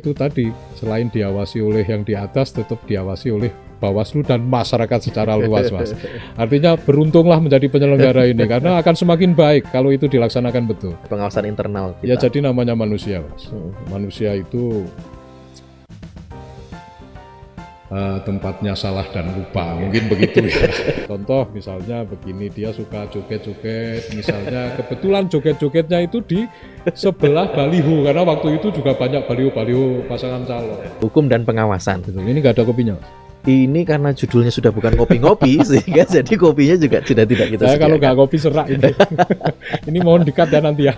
Itu tadi, selain diawasi oleh yang di atas, tetap diawasi oleh Bawaslu dan masyarakat secara luas, Mas. Artinya beruntunglah menjadi penyelenggara ini, karena akan semakin baik kalau itu dilaksanakan betul. Pengawasan internal Ya kita. jadi namanya manusia, Mas. Manusia itu tempatnya salah dan lupa, mungkin begitu ya. Contoh misalnya begini, dia suka joget-joget, misalnya kebetulan joget-jogetnya itu di sebelah baliho, karena waktu itu juga banyak baliho-baliho pasangan calon. Hukum dan pengawasan. Betul. Ini nggak ada kopinya, Mas. Ini karena judulnya sudah bukan ngopi-ngopi sehingga jadi kopinya juga sudah tidak kita Saya kalau sediakan. nggak kopi serak ini. Ini mohon di-cut ya nanti ya.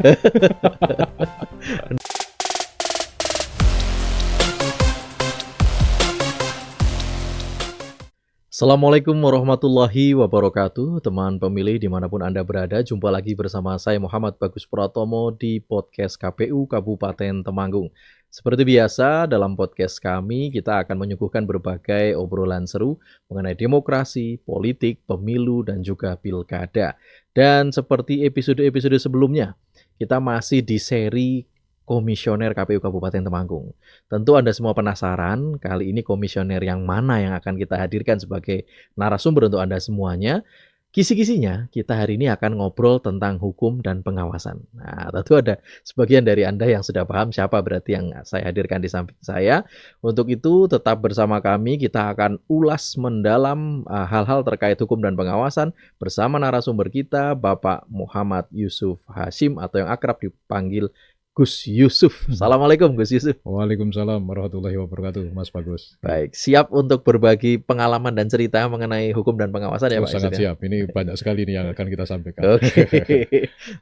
Assalamualaikum warahmatullahi wabarakatuh. Teman pemilih dimanapun Anda berada, jumpa lagi bersama saya Muhammad Bagus Pratomo di podcast KPU Kabupaten Temanggung. Seperti biasa, dalam podcast kami kita akan menyuguhkan berbagai obrolan seru mengenai demokrasi, politik, pemilu, dan juga pilkada. Dan seperti episode-episode sebelumnya, kita masih di seri Komisioner KPU Kabupaten Temanggung. Tentu Anda semua penasaran, kali ini komisioner yang mana yang akan kita hadirkan sebagai narasumber untuk Anda semuanya. Kisi-kisinya, kita hari ini akan ngobrol tentang hukum dan pengawasan. Nah, tentu ada sebagian dari Anda yang sudah paham siapa berarti yang saya hadirkan di samping saya. Untuk itu, tetap bersama kami, kita akan ulas mendalam hal-hal terkait hukum dan pengawasan bersama narasumber kita, Bapak Muhammad Yusuf Hashim atau yang akrab dipanggil Gus Yusuf. Assalamualaikum Gus Yusuf. Waalaikumsalam warahmatullahi wabarakatuh, Mas Bagus. Baik, siap untuk berbagi pengalaman dan cerita mengenai hukum dan pengawasan ya Pak? Sangat siap, ini banyak sekali nih yang akan kita sampaikan. Oke,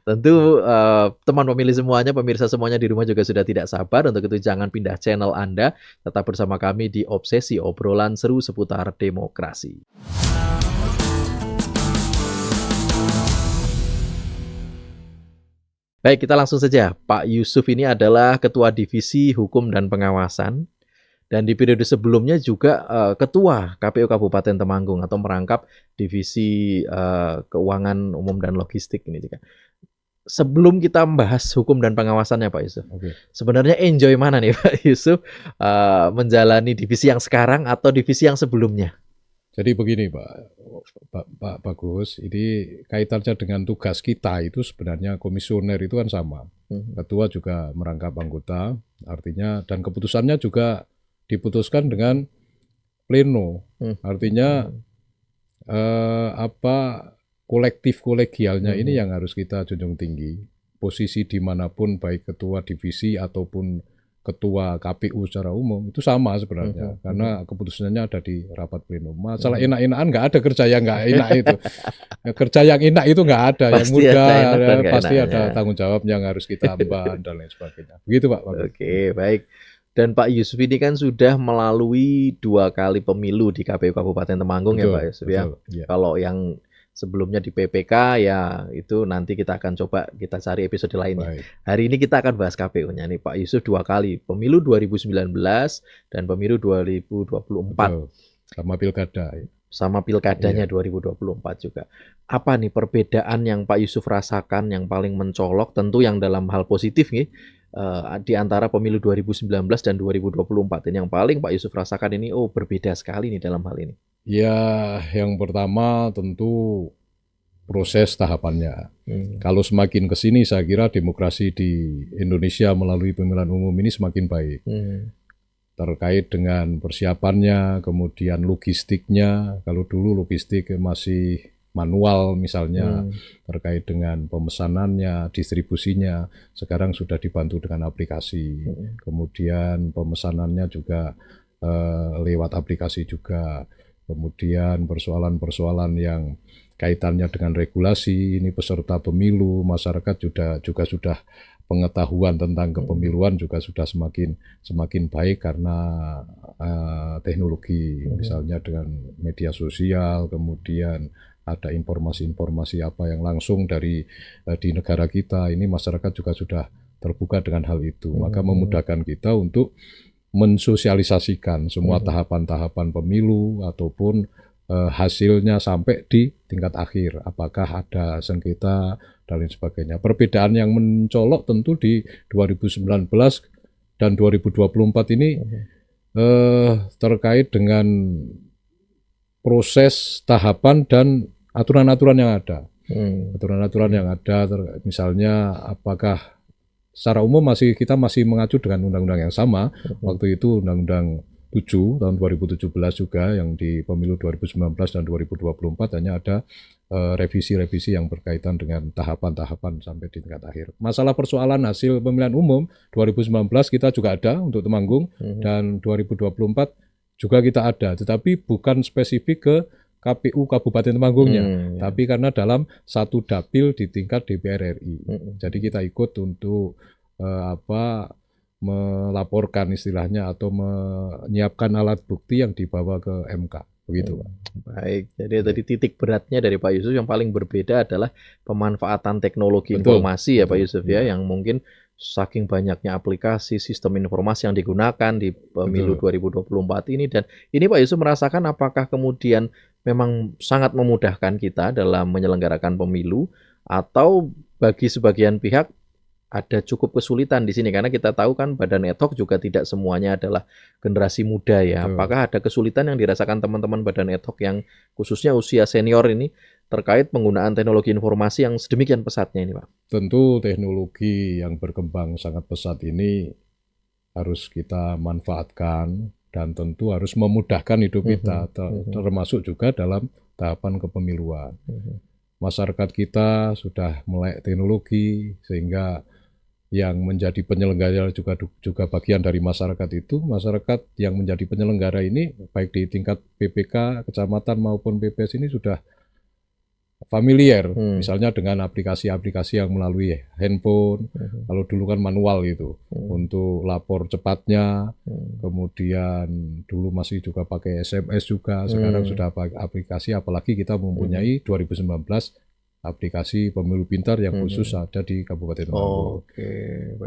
tentu teman pemilih semuanya, pemirsa semuanya di rumah juga sudah tidak sabar. Untuk itu jangan pindah channel Anda, tetap bersama kami di Obsesi, obrolan seru seputar demokrasi. Baik, kita langsung saja. Pak Yusuf ini adalah Ketua Divisi Hukum dan Pengawasan. Dan di periode sebelumnya juga Ketua KPU Kabupaten Temanggung atau merangkap Divisi Keuangan Umum dan Logistik ini juga. Sebelum kita membahas hukum dan pengawasannya Pak Yusuf, sebenarnya enjoy mana nih Pak Yusuf menjalani divisi yang sekarang atau divisi yang sebelumnya? Jadi begini Pak Bagus, ini kaitannya dengan tugas kita itu sebenarnya komisioner itu kan sama. Ketua juga merangkap anggota, artinya dan keputusannya juga diputuskan dengan pleno. Artinya kolektif kolegialnya ini yang harus kita junjung tinggi. Posisi dimanapun baik ketua divisi ataupun ketua KPU secara umum itu sama sebenarnya, karena keputusannya ada di rapat pleno. Masalah enak-enakan nggak ada, kerja yang nggak enak itu. Kerja yang enak itu nggak ada, Pasti yang mudah ada pasti enaknya. ada tanggung jawab yang harus kita emban dan lain sebagainya. Begitu Pak. Oke, baik. Dan Pak Yusuf ini kan sudah melalui 2 kali pemilu di KPU Kabupaten Temanggung, betul, ya Pak Yusuf ya. Kalau yang sebelumnya di PPK ya itu nanti kita akan coba kita cari episode lainnya. Baik. Hari ini kita akan bahas KPU-nya nih Pak Yusuf 2 kali, pemilu 2019 dan pemilu 2024. Betul. Sama pilkada. Sama pilkadanya 2024 juga. Apa nih perbedaan yang Pak Yusuf rasakan yang paling mencolok, tentu yang dalam hal positif nih, di antara pemilu 2019 dan 2024 ini yang paling Pak Yusuf rasakan ini berbeda sekali nih dalam hal ini. Ya, yang pertama tentu proses tahapannya. Kalau semakin ke sini saya kira demokrasi di Indonesia melalui pemilihan umum ini semakin baik. Terkait dengan persiapannya, kemudian logistiknya. Kalau dulu logistik masih manual misalnya, terkait dengan pemesanannya, distribusinya, sekarang sudah dibantu dengan aplikasi. Kemudian pemesanannya juga lewat aplikasi juga. Kemudian persoalan-persoalan yang kaitannya dengan regulasi, ini peserta pemilu, masyarakat juga sudah pengetahuan tentang kepemiluan juga sudah semakin baik karena teknologi, misalnya dengan media sosial, kemudian ada informasi-informasi apa yang langsung dari di negara kita, ini masyarakat juga sudah terbuka dengan hal itu, maka memudahkan kita untuk mensosialisasikan semua tahapan-tahapan pemilu ataupun hasilnya sampai di tingkat akhir, apakah ada sengketa dan lain sebagainya. Perbedaan yang mencolok tentu di 2019 dan 2024 ini terkait dengan proses tahapan dan aturan-aturan yang ada. Aturan-aturan yang ada, misalnya apakah secara umum kita masih mengacu dengan undang-undang yang sama. Waktu itu Undang-Undang 7 tahun 2017 juga, yang di pemilu 2019 dan 2024 hanya ada revisi-revisi yang berkaitan dengan tahapan-tahapan sampai di tingkat akhir. Masalah persoalan hasil pemilihan umum 2019 kita juga ada untuk Temanggung, dan 2024 juga kita ada, tetapi bukan spesifik ke KPU Kabupaten Temanggungnya, tapi karena dalam satu dapil di tingkat DPR RI. Jadi kita ikut untuk melaporkan istilahnya, atau menyiapkan alat bukti yang dibawa ke MK. Begitu, Pak. Baik, jadi tadi titik beratnya dari Pak Yusuf yang paling berbeda adalah pemanfaatan teknologi informasi ya Pak Yusuf ya, yang mungkin saking banyaknya aplikasi sistem informasi yang digunakan di pemilu 2024 ini. Dan ini Pak Yusuf merasakan apakah kemudian memang sangat memudahkan kita dalam menyelenggarakan pemilu, atau bagi sebagian pihak ada cukup kesulitan di sini, karena kita tahu kan Badan Ad Hoc juga tidak semuanya adalah generasi muda ya. Apakah ada kesulitan yang dirasakan teman-teman Badan Ad Hoc yang khususnya usia senior ini terkait penggunaan teknologi informasi yang sedemikian pesatnya ini, Pak? Tentu teknologi yang berkembang sangat pesat ini harus kita manfaatkan, dan tentu harus memudahkan hidup kita, termasuk juga dalam tahapan kepemiluan. Masyarakat kita sudah melek teknologi, sehingga yang menjadi penyelenggara juga bagian dari masyarakat itu. Masyarakat yang menjadi penyelenggara ini, baik di tingkat PPK, kecamatan maupun PPS ini sudah familiar, misalnya dengan aplikasi-aplikasi yang melalui handphone. Kalau dulu kan manual gitu, untuk lapor cepatnya, kemudian dulu masih juga pakai SMS juga, sekarang sudah pakai aplikasi, apalagi kita mempunyai 2019 aplikasi pemilu pintar yang khusus ada di Kabupaten Temanggung.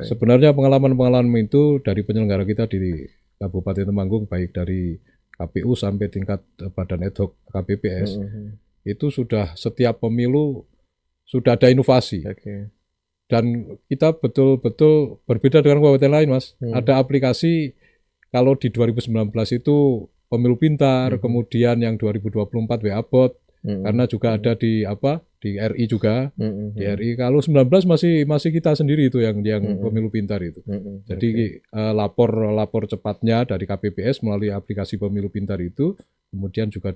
Sebenarnya pengalaman-pengalaman itu dari penyelenggara kita di Kabupaten Temanggung, baik dari KPU sampai tingkat Badan Ad Hoc KPPS, itu sudah setiap pemilu sudah ada inovasi. Dan kita betul-betul berbeda dengan kabupaten lain, Mas. Ada aplikasi, kalau di 2019 itu pemilu pintar, kemudian yang 2024 WA-Bot, karena juga ada di RI juga. Di RI kalau 19 masih kita sendiri itu yang pemilu pintar itu. Jadi lapor cepatnya dari KPPS melalui aplikasi pemilu pintar itu, kemudian juga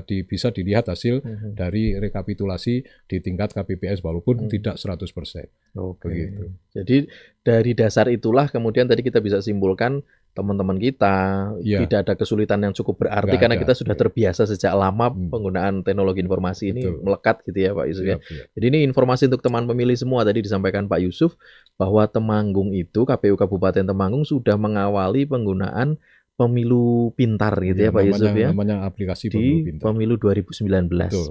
bisa dilihat hasil dari rekapitulasi di tingkat KPPS walaupun tidak 100%. Begitu. Jadi dari dasar itulah kemudian tadi kita bisa simpulkan teman-teman kita tidak ada kesulitan yang cukup berarti, karena kita sudah terbiasa sejak lama penggunaan teknologi informasi ini melekat gitu ya Pak Yusuf ya. Jadi ini informasi untuk teman pemilih semua, tadi disampaikan Pak Yusuf bahwa Temanggung itu, KPU Kabupaten Temanggung sudah mengawali penggunaan pemilu pintar gitu ya Pak Yusuf ya. Namanya aplikasi di pemilu 2019.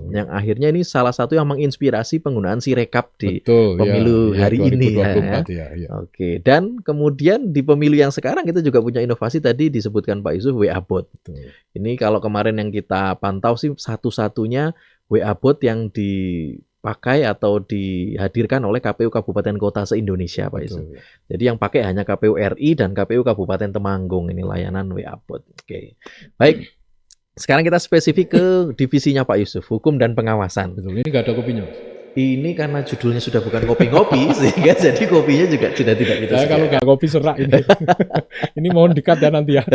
Yang akhirnya ini salah satu yang menginspirasi penggunaan Sirekap di pemilu hari ini ya. Oke, dan kemudian di pemilu yang sekarang kita juga punya inovasi, tadi disebutkan Pak Yusuf, WA-Bot. Ini kalau kemarin yang kita pantau sih satu-satunya WA-Bot yang dipakai atau dihadirkan oleh KPU Kabupaten Kota se-Indonesia Pak Yusuf. Jadi yang pakai hanya KPU RI dan KPU Kabupaten Temanggung ini layanan WA-Bot. Oke. Baik. Sekarang kita spesifik ke divisinya Pak Yusuf, hukum dan pengawasan. Betul. Ini nggak ada kopinya. Ini karena judulnya sudah bukan kopi-ngopi, sehingga jadi kopinya juga sudah tidak kita suka. Kalau nggak kopi serak ini. Ini mohon di-cut ya nanti ya.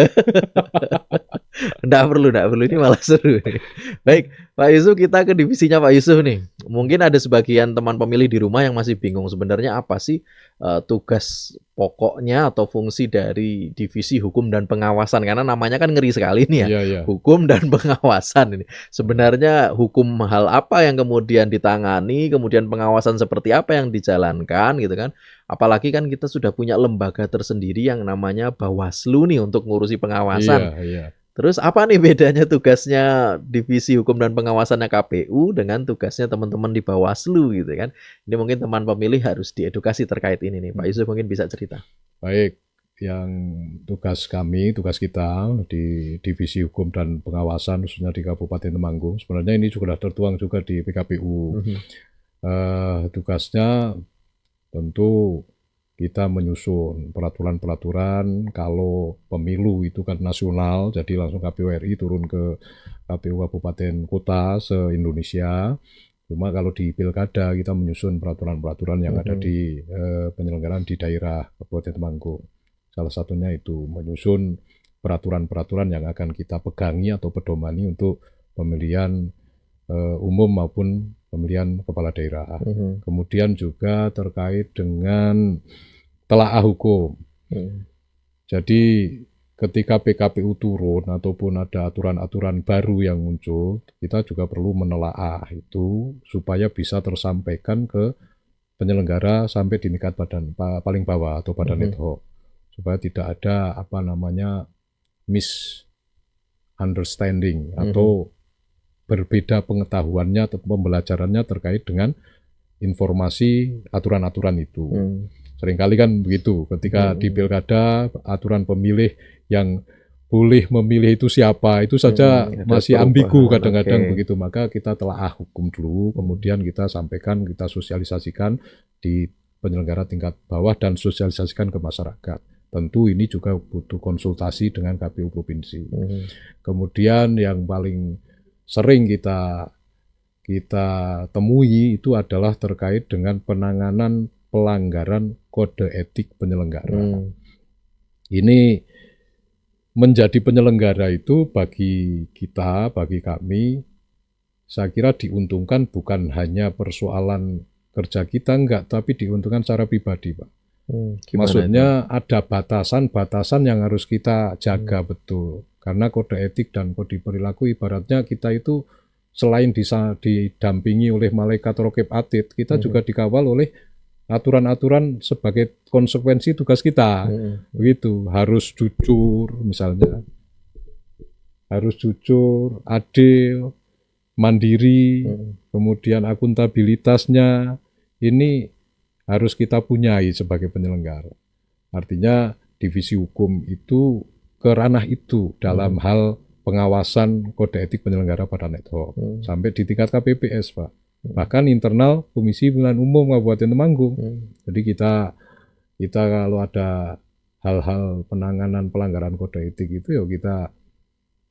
Nggak perlu. Ini malah seru. Baik, Pak Yusuf, kita ke divisinya Pak Yusuf nih. Mungkin ada sebagian teman pemilih di rumah yang masih bingung sebenarnya apa sih tugas pokoknya atau fungsi dari divisi hukum dan pengawasan, karena namanya kan ngeri sekali nih ya. Hukum dan pengawasan ini. Sebenarnya hukum hal apa yang kemudian ditangani, kemudian pengawasan seperti apa yang dijalankan gitu kan. Apalagi kan kita sudah punya lembaga tersendiri yang namanya Bawaslu nih untuk ngurusi pengawasan. Terus apa nih bedanya tugasnya divisi hukum dan pengawasannya KPU dengan tugasnya teman-teman di Bawaslu gitu kan? Ini mungkin teman pemilih harus diedukasi terkait ini nih. Pak Yusuf mungkin bisa cerita. Baik, yang tugas kita di divisi hukum dan pengawasan khususnya di Kabupaten Temanggung, sebenarnya ini juga sudah tertuang juga di PKPU. Tugasnya tentu kita menyusun peraturan-peraturan. Kalau pemilu itu kan nasional, jadi langsung KPU RI turun ke KPU kabupaten kota se-Indonesia. Cuma kalau di pilkada kita menyusun peraturan-peraturan yang ada di penyelenggaraan di daerah Kabupaten Temanggung. Salah satunya itu menyusun peraturan-peraturan yang akan kita pegangi atau pedomani untuk pemilihan umum maupun pemilihan kepala daerah. Kemudian juga terkait dengan telaah hukum. Jadi ketika PKPU turun ataupun ada aturan-aturan baru yang muncul, kita juga perlu menelaah itu supaya bisa tersampaikan ke penyelenggara sampai di tingkat badan paling bawah atau badan ad hoc, supaya tidak ada misunderstanding atau berbeda pengetahuannya atau pembelajarannya terkait dengan informasi aturan-aturan itu. Seringkali kan begitu, ketika di pilkada aturan pemilih yang boleh memilih itu siapa, itu saja masih ambigu kadang-kadang begitu. Maka kita telaah hukum dulu, kemudian kita sampaikan, kita sosialisasikan di penyelenggara tingkat bawah dan sosialisasikan ke masyarakat. Tentu ini juga butuh konsultasi dengan KPU provinsi. Kemudian yang paling sering kita temui itu adalah terkait dengan penanganan pelanggaran kode etik penyelenggara. Ini menjadi penyelenggara itu bagi kita, bagi kami, saya kira diuntungkan bukan hanya persoalan kerja kita, enggak, tapi diuntungkan secara pribadi, Pak. Maksudnya ada batasan-batasan yang harus kita jaga betul. Karena kode etik dan kode perilaku ibaratnya kita itu selain didampingi oleh malaikat raqib atid, kita juga dikawal oleh aturan-aturan sebagai konsekuensi tugas kita. Begitu, harus jujur misalnya. Harus jujur, adil, mandiri, kemudian akuntabilitasnya ini harus kita punyai sebagai penyelenggara. Artinya divisi hukum itu ke ranah itu dalam hal pengawasan kode etik penyelenggara badan ad hoc sampai di tingkat KPPS, Pak. Bahkan internal Komisi Pemilihan Umum Kabupaten Temanggung. Jadi kita kalau ada hal-hal penanganan pelanggaran kode etik itu ya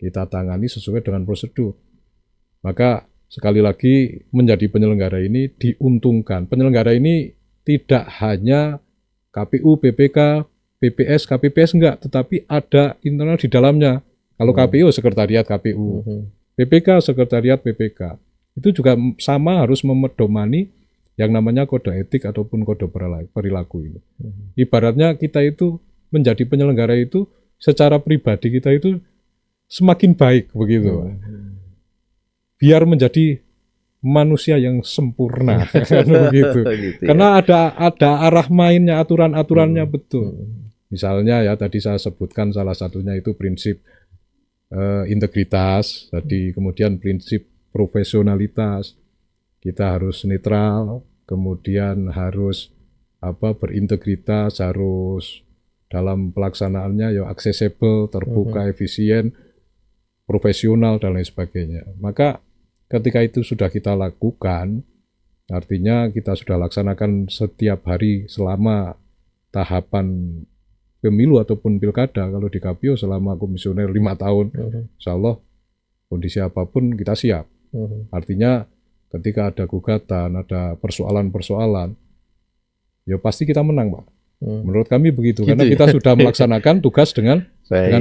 kita tangani sesuai dengan prosedur. Maka sekali lagi menjadi penyelenggara ini diuntungkan. Penyelenggara ini tidak hanya KPU, PPK, PPS, KPPS enggak, tetapi ada internal di dalamnya. Kalau KPU sekretariat KPU, PPK sekretariat PPK. Itu juga sama harus memedomani yang namanya kode etik ataupun kode perilaku ini. Ibaratnya kita itu menjadi penyelenggara itu secara pribadi kita itu semakin baik begitu. Biar menjadi manusia yang sempurna begitu. Karena ada arah mainnya, aturan-aturannya betul. Misalnya ya tadi saya sebutkan salah satunya itu prinsip integritas, tadi kemudian prinsip profesionalitas, kita harus netral, kemudian harus berintegritas, harus dalam pelaksanaannya ya accessible, terbuka, efisien, profesional dan lain sebagainya. Maka ketika itu sudah kita lakukan, artinya kita sudah laksanakan setiap hari selama tahapan pemilu ataupun pilkada. Kalau di KPU selama komisioner 5 tahun, insya Allah kondisi apapun kita siap. Artinya ketika ada gugatan, ada persoalan-persoalan, ya pasti kita menang, Pak. Menurut kami begitu, karena kita sudah melaksanakan tugas dengan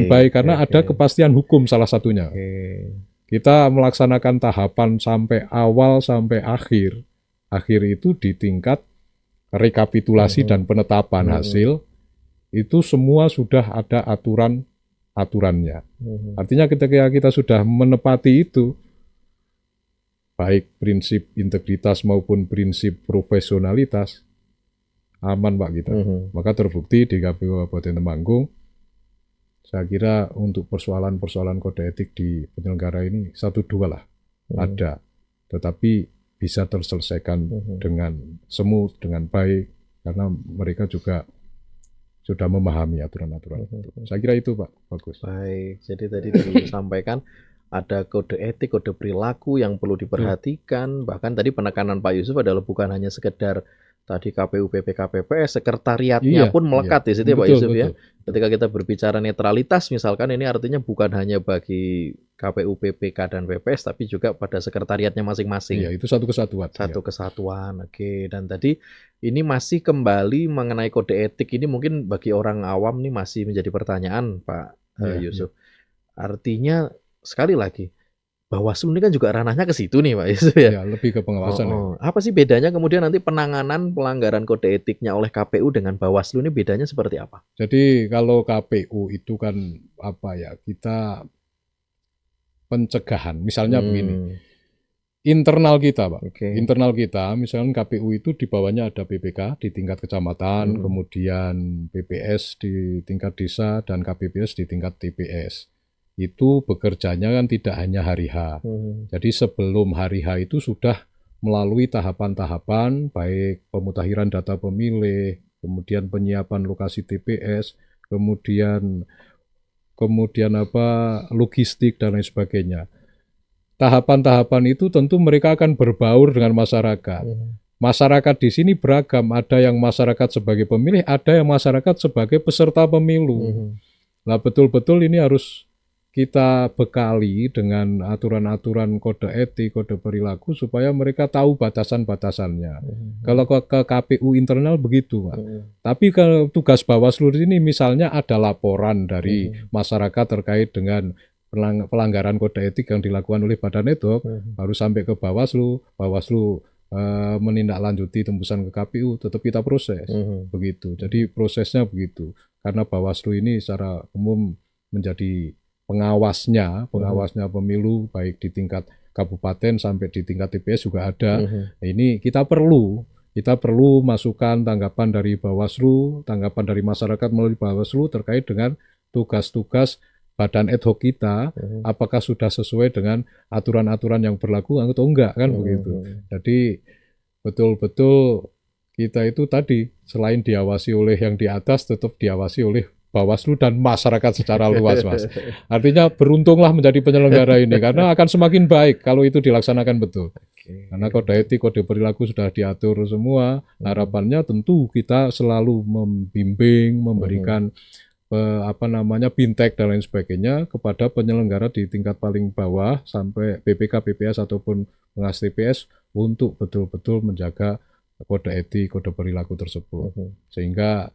baik, karena ada kepastian hukum salah satunya. Kita melaksanakan tahapan sampai awal sampai akhir. Akhir itu di tingkat rekapitulasi dan penetapan hasil, itu semua sudah ada aturannya. Artinya ketika kita sudah menepati itu, baik prinsip integritas maupun prinsip profesionalitas, aman, Pak, kita. Maka terbukti di KPU Kabupaten Temanggung, saya kira untuk persoalan-persoalan kode etik di penyelenggara ini 1-2 lah ada, tetapi bisa terselesaikan dengan smooth, dengan baik, karena mereka juga sudah memahami aturan-aturan itu. Saya kira itu, Pak, bagus. Baik, jadi tadi disampaikan ada kode etik, kode perilaku yang perlu diperhatikan. Bahkan tadi penekanan Pak Yusuf adalah bukan hanya sekedar tadi KPU, PPK, PPS, sekretariatnya Iya, pun iya. melekat di situ ya Pak Betul, Yusuf ya. betul. Ketika kita berbicara netralitas misalkan ini artinya bukan hanya bagi KPU, PPK, dan PPS tapi juga pada sekretariatnya masing-masing. Iya, itu satu kesatuan. Satu kesatuan, oke. Dan tadi ini masih kembali mengenai kode etik ini mungkin bagi orang awam nih masih menjadi pertanyaan Pak Iya, iya. Yusuf. Artinya sekali lagi Bawaslu ini kan juga ranahnya ke situ nih Pak Yusuf ya. Ya, lebih ke pengawasan. Ya. Apa sih bedanya kemudian nanti penanganan pelanggaran kode etiknya oleh KPU dengan Bawaslu ini bedanya seperti apa? Jadi kalau KPU itu kan apa ya, kita pencegahan. Misalnya begini, internal kita Pak. Oke. Internal kita, misalnya KPU itu di bawahnya ada PPK di tingkat kecamatan, kemudian PPS di tingkat desa, dan KPPS di tingkat TPS. Itu bekerjanya kan tidak hanya hari H. Jadi sebelum hari H itu sudah melalui tahapan-tahapan, baik pemutakhiran data pemilih, kemudian penyiapan lokasi TPS, kemudian logistik dan lain sebagainya. Tahapan-tahapan itu tentu mereka akan berbaur dengan masyarakat. Masyarakat di sini beragam, ada yang masyarakat sebagai pemilih, ada yang masyarakat sebagai peserta pemilu. Nah, betul-betul ini harus kita bekali dengan aturan-aturan kode etik, kode perilaku supaya mereka tahu batasan-batasannya. Kalau ke KPU internal begitu, Pak. Tapi kalau tugas Bawaslu ini misalnya ada laporan dari masyarakat terkait dengan pelanggaran kode etik yang dilakukan oleh badan ad hoc, harus sampai ke Bawaslu, Bawaslu menindaklanjuti tembusan ke KPU, tetap kita proses. Begitu. Jadi prosesnya begitu. Karena Bawaslu ini secara umum menjadi pengawasnya pemilu baik di tingkat kabupaten sampai di tingkat TPS juga ada. Ini kita perlu masukan, tanggapan dari Bawaslu, tanggapan dari masyarakat melalui Bawaslu terkait dengan tugas-tugas badan ad hoc kita, apakah sudah sesuai dengan aturan-aturan yang berlaku atau enggak kan begitu. Jadi betul-betul kita itu tadi selain diawasi oleh yang di atas, tetap diawasi oleh Bawaslu dan masyarakat secara luas, Mas. Artinya beruntunglah menjadi penyelenggara ini karena akan semakin baik kalau itu dilaksanakan betul. Karena kode etik, kode perilaku sudah diatur semua. Harapannya tentu kita selalu membimbing, memberikan bintek dan lain sebagainya kepada penyelenggara di tingkat paling bawah sampai PPK, PPS ataupun pengawas TPS untuk betul-betul menjaga kode etik, kode perilaku tersebut. Sehingga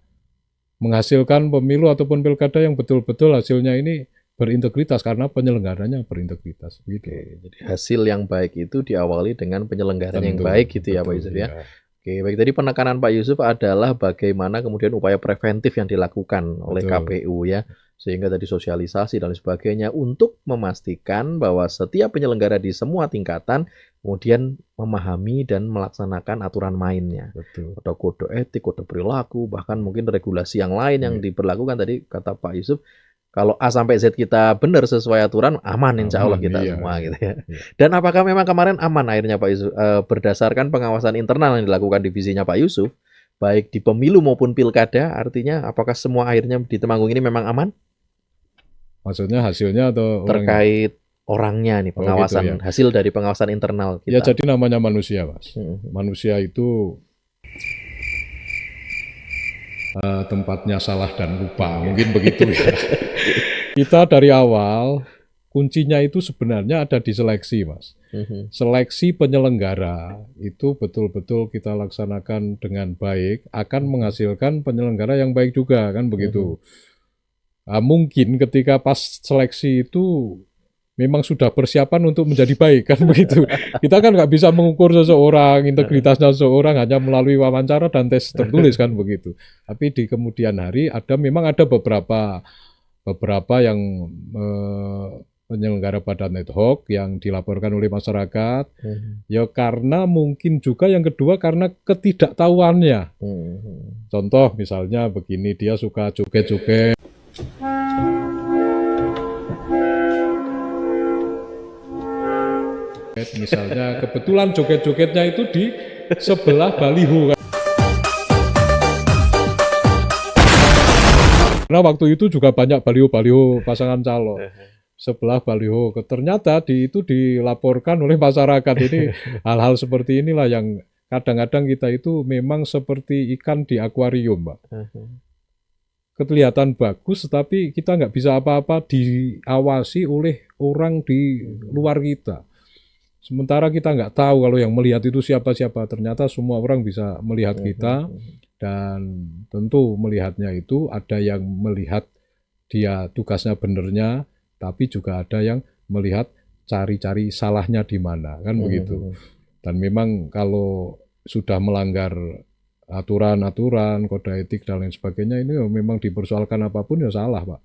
menghasilkan pemilu ataupun pilkada yang betul-betul hasilnya ini berintegritas karena penyelenggaranya berintegritas. Gitu. Jadi hasil yang baik itu diawali dengan penyelenggaraan yang baik gitu ya Pak Yusuf ya. Oke, baik, tadi penekanan Pak Yusuf adalah bagaimana kemudian upaya preventif yang dilakukan oleh KPU ya, sehingga tadi sosialisasi dan sebagainya untuk memastikan bahwa setiap penyelenggara di semua tingkatan kemudian memahami dan melaksanakan aturan mainnya. Atau kode etik, kode perilaku, bahkan mungkin regulasi yang lain yang diberlakukan tadi kata Pak Yusuf. Kalau A sampai Z kita benar sesuai aturan, aman insya Allah kita semua gitu ya. Dan apakah memang kemarin aman akhirnya Pak Yusuf berdasarkan pengawasan internal yang dilakukan divisinya Pak Yusuf, baik di pemilu maupun pilkada, artinya apakah semua akhirnya di Temanggung ini memang aman? Maksudnya hasilnya atau terkait orangnya nih, pengawasan gitu ya. Hasil dari pengawasan internal kita. Ya jadi namanya manusia, Mas. Manusia itu tempatnya salah dan lupa, mungkin begitu ya. Kita dari awal kuncinya itu sebenarnya ada di seleksi, Mas. Seleksi penyelenggara itu betul-betul kita laksanakan dengan baik, akan menghasilkan penyelenggara yang baik juga, kan begitu. Mungkin ketika pas seleksi itu memang sudah persiapan untuk menjadi baik, kan begitu. Kita kan nggak bisa mengukur seseorang, integritasnya seseorang hanya melalui wawancara dan tes tertulis, kan begitu. Tapi di kemudian hari memang ada beberapa yang penyelenggara badan ad hoc yang dilaporkan oleh masyarakat. Ya karena mungkin juga yang kedua karena ketidaktahuannya. Contoh misalnya begini, dia suka joget-joget. Misalnya kebetulan joget-jogetnya itu di sebelah baliho. Karena waktu itu juga banyak baliho-baliho pasangan calon. Sebelah baliho. Ternyata itu dilaporkan oleh masyarakat. Ini hal-hal seperti inilah yang kadang-kadang kita itu memang seperti ikan di akuarium, Pak. Kelihatan bagus, tapi kita nggak bisa apa-apa, diawasi oleh orang di luar kita. Sementara kita nggak tahu kalau yang melihat itu siapa-siapa. Ternyata semua orang bisa melihat kita, dan tentu melihatnya itu ada yang melihat dia tugasnya benernya, tapi juga ada yang melihat cari-cari salahnya di mana, kan begitu. Dan memang kalau sudah melanggar aturan-aturan, kode etik dan lain sebagainya, ini memang dipersoalkan apapun ya salah, Pak.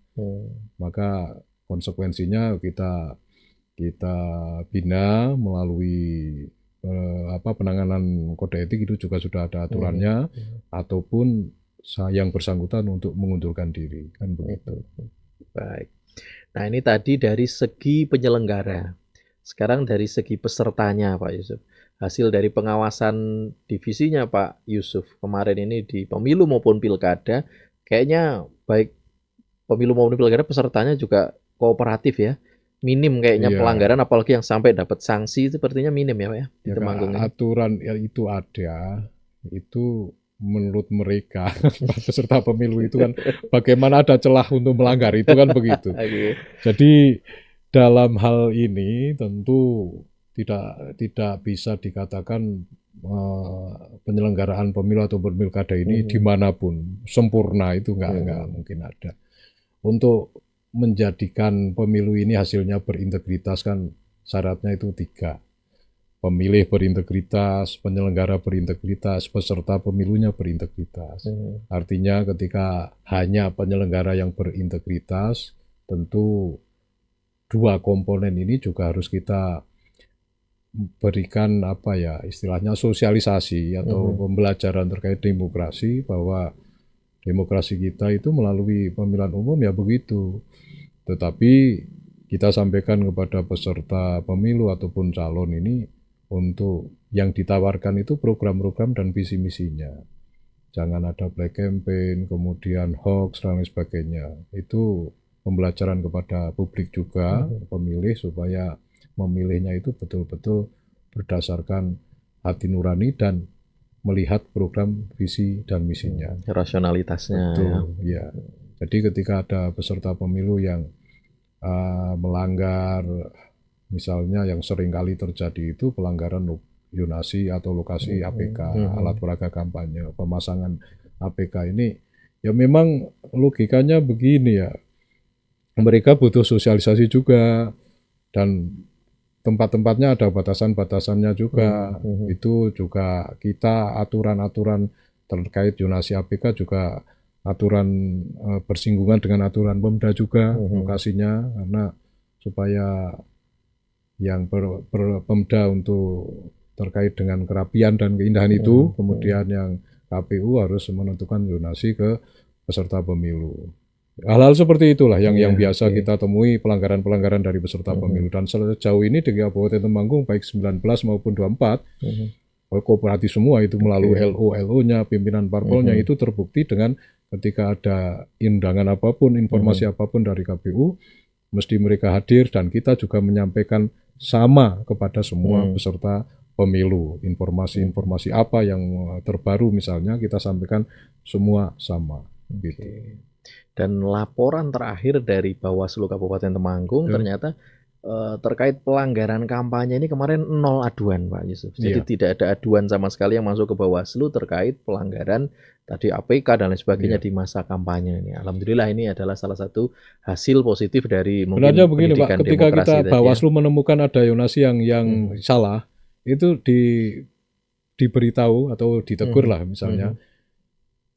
Maka konsekuensinya kita bina melalui penanganan kode etik, itu juga sudah ada aturannya, ataupun yang bersangkutan untuk mengundurkan diri, kan begitu. Baik. Nah, ini tadi dari segi penyelenggara. Sekarang dari segi pesertanya, Pak Yusuf. Hasil dari pengawasan divisinya Pak Yusuf kemarin ini di pemilu maupun pilkada, kayaknya baik pemilu maupun pilkada pesertanya juga kooperatif ya. Minim kayaknya pelanggaran, apalagi yang sampai dapat sanksi sepertinya minim ya Pak ya, di Temanggung ini. Aturan itu ada, itu menurut mereka peserta pemilu itu kan bagaimana ada celah untuk melanggar, itu kan begitu. Jadi dalam hal ini tentu tidak bisa dikatakan penyelenggaraan pemilu atau pilkada ini dimanapun sempurna, itu nggak mungkin ada. Untuk menjadikan pemilu ini hasilnya berintegritas kan syaratnya itu 3. Pemilih berintegritas, penyelenggara berintegritas, peserta pemilunya berintegritas. Artinya ketika hanya penyelenggara yang berintegritas, tentu 2 komponen ini juga harus kita berikan istilahnya sosialisasi atau pembelajaran terkait demokrasi, bahwa demokrasi kita itu melalui pemilihan umum ya begitu. Tetapi kita sampaikan kepada peserta pemilu ataupun calon ini, untuk yang ditawarkan itu program-program dan visi misinya. Jangan ada black campaign, kemudian hoax dan lain sebagainya. Itu pembelajaran kepada publik juga, pemilih, supaya memilihnya itu betul-betul berdasarkan hati nurani dan melihat program, visi, dan misinya. Rasionalitasnya. Betul, ya. Jadi ketika ada peserta pemilu yang melanggar, misalnya yang sering kali terjadi itu pelanggaran zonasi atau lokasi APK, alat peraga kampanye, pemasangan APK ini, ya memang logikanya begini ya, mereka butuh sosialisasi juga, dan tempat-tempatnya ada batasan-batasannya juga. Itu juga kita aturan-aturan terkait zonasi APK juga aturan bersinggungan dengan aturan Pemda juga lokasinya, karena supaya yang Pemda untuk terkait dengan kerapian dan keindahan itu, kemudian yang KPU harus menentukan zonasi ke peserta pemilu. Hal-hal seperti itulah yang biasa kita temui, pelanggaran-pelanggaran dari peserta pemilu. Dan sejauh ini di Kabupaten Temanggung baik 19 maupun 24 kooperatif semua itu melalui LO-nya, pimpinan parpolnya, itu terbukti dengan ketika ada undangan apapun, informasi apapun dari KPU, mesti mereka hadir, dan kita juga menyampaikan sama kepada semua peserta pemilu. Informasi-informasi apa yang terbaru misalnya kita sampaikan semua sama. Gitu. Dan laporan terakhir dari Bawaslu Kabupaten Temanggung ternyata terkait pelanggaran kampanye ini kemarin 0 aduan Pak Yusuf. Jadi tidak ada aduan sama sekali yang masuk ke Bawaslu terkait pelanggaran tadi APK dan lain sebagainya di masa kampanye ini. Alhamdulillah ini adalah salah satu hasil positif dari mungkin begini Pak, ketika kita Bawaslu menemukan ada zonasi yang salah, itu diberitahu atau ditegur lah misalnya.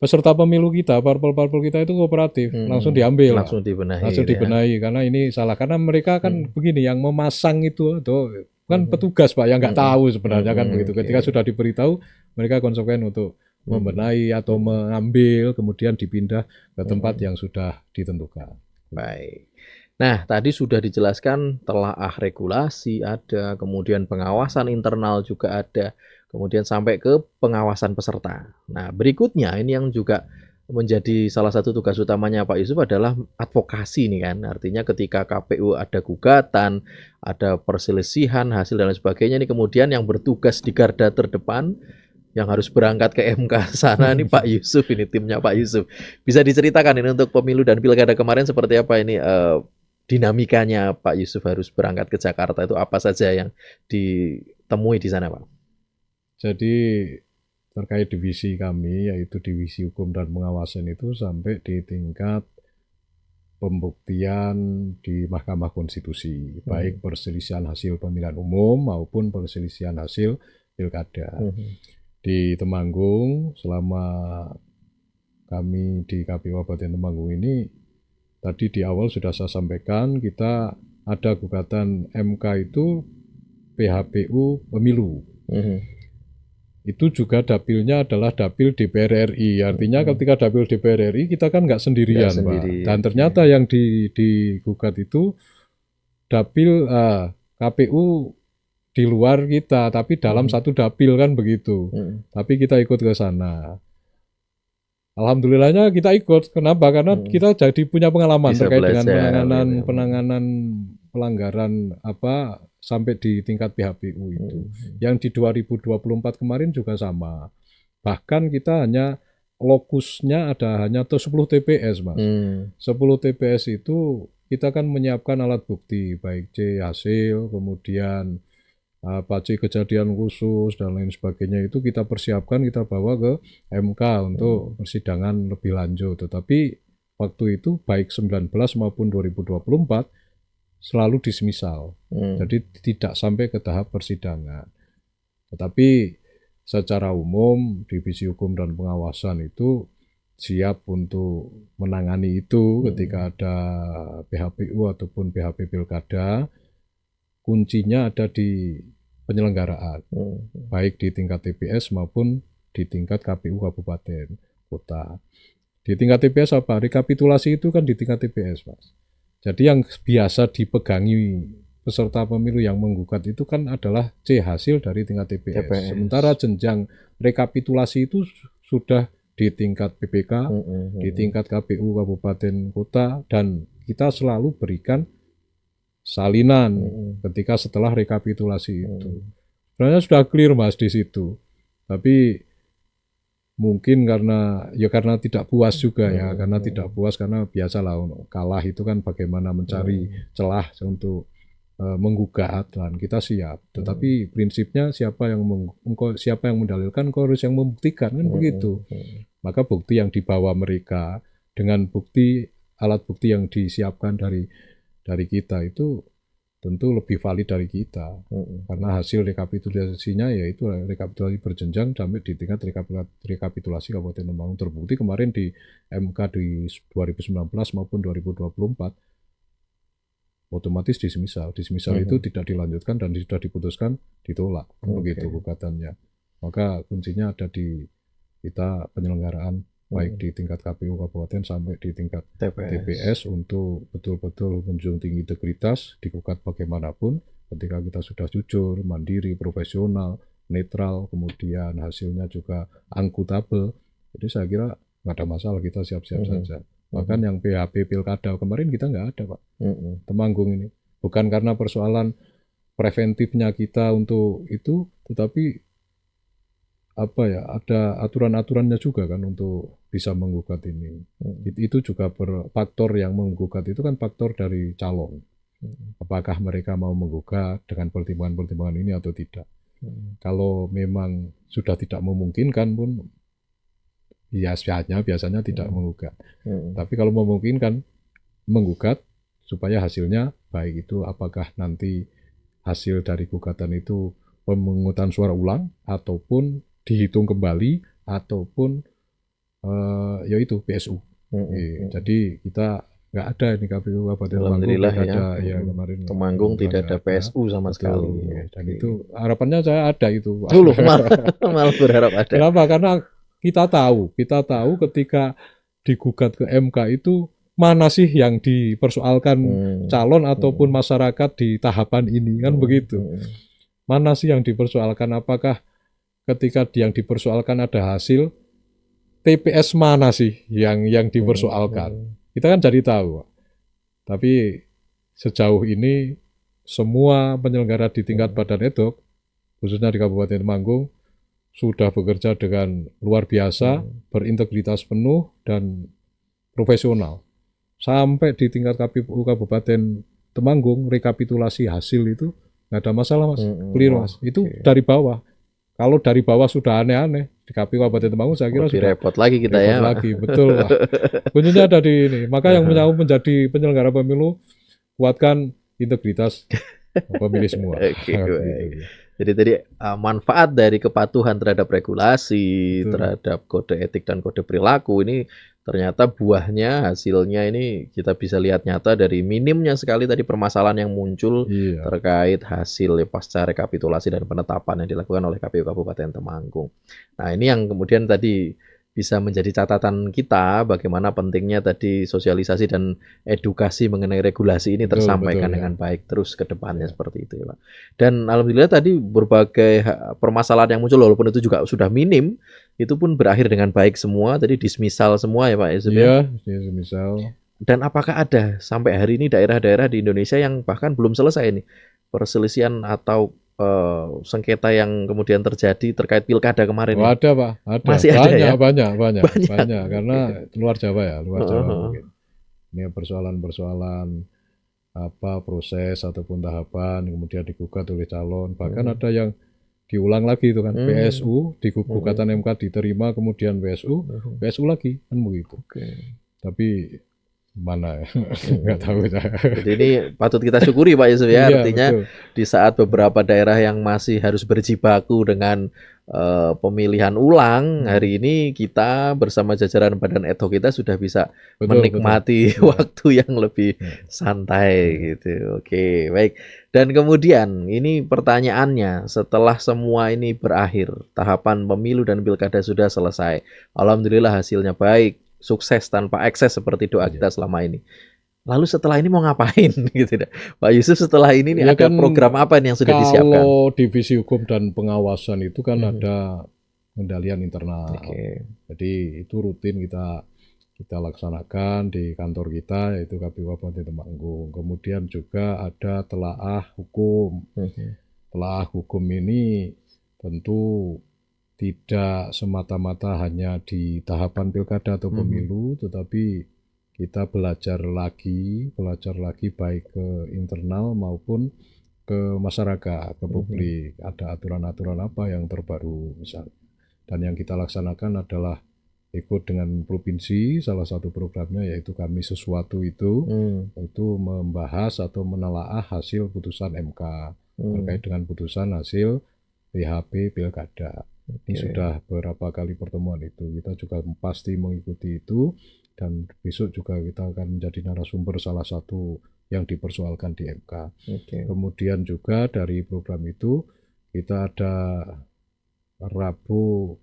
Peserta pemilu kita, parpol-parpol kita itu kooperatif, langsung diambil, langsung dibenahi, karena ini salah, karena mereka kan begini, yang memasang itu atau kan petugas Pak, yang nggak tahu sebenarnya kan begitu. Ketika sudah diberitahu, mereka konsekuen untuk membenahi atau mengambil, kemudian dipindah ke tempat yang sudah ditentukan. Baik. Nah, tadi sudah dijelaskan telaah regulasi ada, kemudian pengawasan internal juga ada, kemudian sampai ke pengawasan peserta. Nah, berikutnya ini yang juga menjadi salah satu tugas utamanya Pak Yusuf adalah advokasi nih kan. Artinya ketika KPU ada gugatan, ada perselisihan, hasil dan lain sebagainya, ini kemudian yang bertugas di garda terdepan yang harus berangkat ke MK sana ini Pak Yusuf, ini timnya Pak Yusuf. Bisa diceritakan ini untuk pemilu dan pilkada kemarin seperti apa ini dinamikanya Pak Yusuf harus berangkat ke Jakarta itu apa saja yang ditemui di sana, Pak? Jadi terkait divisi kami, yaitu divisi hukum dan pengawasan itu sampai di tingkat pembuktian di Mahkamah Konstitusi, baik perselisihan hasil pemilihan umum maupun perselisihan hasil pilkada. Di Temanggung, selama kami di KPU Kabupaten Temanggung ini, tadi di awal sudah saya sampaikan, kita ada gugatan MK itu PHPU pemilu. Itu juga dapilnya adalah dapil DPR RI. Artinya ketika dapil DPR RI kita kan nggak sendirian, Pak. Dan ternyata yang digugat itu dapil KPU di luar kita, tapi dalam satu dapil kan begitu. Tapi kita ikut ke sana. Alhamdulillahnya kita ikut. Kenapa? Karena kita jadi punya pengalaman terkait dengan penanganan pelanggaran apa sampai di tingkat PHPU itu. Yang di 2024 kemarin juga sama. Bahkan kita hanya lokusnya hanya 10 TPS, Mas. 10 TPS itu kita kan menyiapkan alat bukti, baik C hasil, kemudian C kejadian khusus dan lain sebagainya itu kita persiapkan, kita bawa ke MK untuk persidangan lebih lanjut. Tetapi waktu itu baik 19 maupun 2024 selalu dismisal. Jadi tidak sampai ke tahap persidangan. Tetapi secara umum divisi hukum dan pengawasan itu siap untuk menangani itu ketika ada PHPU ataupun PHP pilkada. Kuncinya ada di penyelenggaraan, baik di tingkat TPS maupun di tingkat KPU kabupaten kota. Di tingkat TPS apa? Rekapitulasi itu kan di tingkat TPS, Mas. Jadi yang biasa dipegangi peserta pemilu yang menggugat itu kan adalah C hasil dari tingkat TPS. Sementara jenjang rekapitulasi itu sudah di tingkat PPK, di tingkat KPU kabupaten kota, dan kita selalu berikan salinan ketika setelah rekapitulasi itu. Sebenarnya sudah clear, Mas, di situ. Tapi mungkin karena tidak puas juga ya, karena tidak puas karena biasalah kalah itu kan bagaimana mencari celah untuk menggugat, dan kita siap. Tetapi prinsipnya siapa yang mendalilkan, kau harus yang membuktikan, kan begitu. Maka bukti yang dibawa mereka dengan alat bukti yang disiapkan dari kita itu tentu lebih valid dari kita, karena hasil rekapitulasinya yaitu rekapitulasi berjenjang sampai di tingkat rekapitulasi Kabupaten Temanggung. Terbukti kemarin di MK di 2019 maupun 2024 otomatis dismisal itu tidak dilanjutkan dan sudah diputuskan ditolak, begitu gugatannya. Maka kuncinya ada di kita penyelenggaraan, baik di tingkat KPU kabupaten sampai di tingkat TPS untuk betul-betul menjunjung tinggi integritas, digugat bagaimanapun ketika kita sudah jujur, mandiri, profesional, netral, kemudian hasilnya juga akuntabel. Jadi saya kira nggak ada masalah, kita siap-siap saja. Bahkan yang PHP pilkada kemarin kita nggak ada, Pak. Temanggung ini bukan karena persoalan preventifnya kita untuk itu, tetapi ada aturan-aturannya juga kan untuk bisa menggugat ini. Itu juga faktor yang menggugat itu kan faktor dari calon. Apakah mereka mau menggugat dengan pertimbangan-pertimbangan ini atau tidak. Kalau memang sudah tidak memungkinkan pun biasanya tidak menggugat. Tapi kalau memungkinkan menggugat supaya hasilnya baik itu apakah nanti hasil dari gugatan itu pemungutan suara ulang ataupun dihitung kembali ataupun yaitu PSU. Jadi kita nggak ada ini KPU Kabupaten Temanggung, ya kemarin Temanggung tidak ada PSU sama sekali. Dan itu harapannya saya ada itu. Malah berharap ada. Kenapa? Karena kita tahu ketika digugat ke MK itu mana sih yang dipersoalkan calon ataupun masyarakat di tahapan ini, kan begitu. Mana sih yang dipersoalkan? Apakah ketika yang dipersoalkan ada hasil, TPS mana sih yang dipersoalkan? Kita kan jadi tahu. Tapi sejauh ini semua penyelenggara di tingkat Badan Edok, khususnya di Kabupaten Temanggung, sudah bekerja dengan luar biasa, berintegritas penuh dan profesional. Sampai di tingkat KPU Kabupaten Temanggung, rekapitulasi hasil itu nggak ada masalah Mas, clear Mas. Itu dari bawah. Kalau dari bawah sudah aneh-aneh, di KPU Kabupaten Temanggung saya kira Lebih sudah repot lagi kita repot ya. lagi, betul Pak. Kuncinya ada di ini. Maka yang mau menjadi penyelenggara pemilu, kuatkan integritas pemilih semua. Oke, baik. Jadi tadi manfaat dari kepatuhan terhadap regulasi, Betul. terhadap kode etik dan kode perilaku ini ternyata buahnya, hasilnya ini kita bisa lihat nyata dari minimnya sekali tadi permasalahan yang muncul Iya. terkait hasil pasca rekapitulasi dan penetapan yang dilakukan oleh KPU Kabupaten Temanggung. Nah, ini yang kemudian tadi bisa menjadi catatan kita bagaimana pentingnya tadi sosialisasi dan edukasi mengenai regulasi ini Betul, tersampaikan betul, ya. dengan baik terus ke depannya seperti itu ya Pak. Dan alhamdulillah tadi berbagai permasalahan yang muncul walaupun itu juga sudah minim, itu pun berakhir dengan baik semua, tadi dismisal semua ya Pak Yusuf ya. Iya, misal. Dan apakah ada sampai hari ini daerah-daerah di Indonesia yang bahkan belum selesai nih perselisihan atau sengketa yang kemudian terjadi terkait pilkada kemarin Oh, ini? ada Pak, ada. Masih ada ya? Banyak. Banyak. Karena luar Jawa ya, luar Jawa Heeh. mungkin. Ini persoalan-persoalan apa proses ataupun tahapan kemudian digugat oleh calon. Bahkan ada yang diulang lagi itu kan, PSU, di gugatan MK diterima, kemudian PSU lagi, kan begitu. Oke. Tapi mana ya, nggak tahu saya. Jadi ini patut kita syukuri Pak Yusuf ya, Iya, artinya betul. di saat beberapa daerah yang masih harus berjibaku dengan pemilihan ulang, hari ini kita bersama jajaran badan ad hoc kita sudah bisa Betul, menikmati betul. waktu yang lebih santai gitu. Oke, baik. Dan kemudian ini pertanyaannya, setelah semua ini berakhir, tahapan pemilu dan pilkada sudah selesai. Alhamdulillah hasilnya baik, sukses tanpa ekses seperti doa kita selama ini. Lalu setelah ini mau ngapain gitu Pak Yusuf, setelah ini nih Ya ada kan, program apa nih yang sudah disiapkan? kalau divisi hukum dan pengawasan itu kan ada pengendalian internal. Oke. Jadi itu rutin kita laksanakan di kantor kita, yaitu KPU Kabupaten Temanggung. Kemudian juga ada telaah hukum. Telaah hukum ini tentu tidak semata-mata hanya di tahapan pilkada atau pemilu, tetapi kita belajar lagi baik ke internal maupun ke masyarakat, ke publik. Ada aturan-aturan apa yang terbaru misalnya. Dan yang kita laksanakan adalah ikut dengan provinsi, salah satu programnya yaitu Kami Sesuatu itu membahas atau menelaah hasil putusan MK terkait dengan putusan hasil PHP pilkada. Ini sudah beberapa kali pertemuan itu. Kita juga pasti mengikuti itu, dan besok juga kita akan menjadi narasumber salah satu yang dipersoalkan di MK. Kemudian juga dari program itu kita ada Rabu,